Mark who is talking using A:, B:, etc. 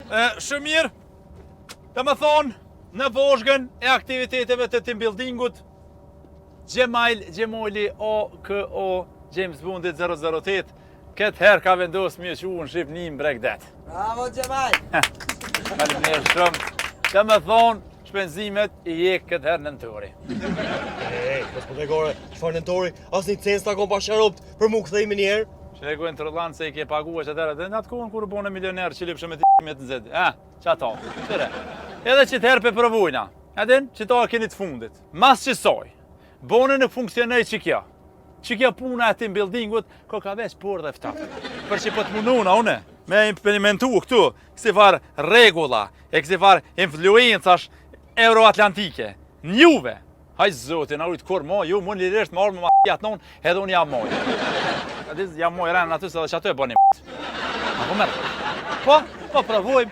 A: Shumë mirë. Të më thonë, në Voshtën e aktiviteteve të team buildingut, Gjemoli OKO James Bondit 008, këtë herë ka vendosë mjë që në Shqipni në Bregdet.
B: Bravo, Gjemal!
A: Faleminderit shumë. Të më thonë, shpenzimet i jekë këtë herë nëntori.
B: Mos më tregore, çfarë nëntori? Asnjë cens ta kom pa sharopt për mu kthejmë një herë.
A: Shegojnë të rëllanë se i ke paguar që atërë, dhe në atë kohën kur u bone milioner që lipshë me t***me të nëzeti. Që ato, qëre. Edhe që të herë për provujna, edhin që to keni të fundit. Mas qësoj, bone në funksionej që kjo. Që kjo puna e team buildingut, ko ka veç por dhe ftat. Për që po të munduna, une, me implementu këtu, kësi farë regula, e kësi farë influencash euroatlantike, njuve. Haj zotin, a ujtë kur mo, ju mund lirisht më orë më jatë non, edhe unë jam moj. Jam moj rënë aty se dhe që aty e boni m***. Po, provojmë.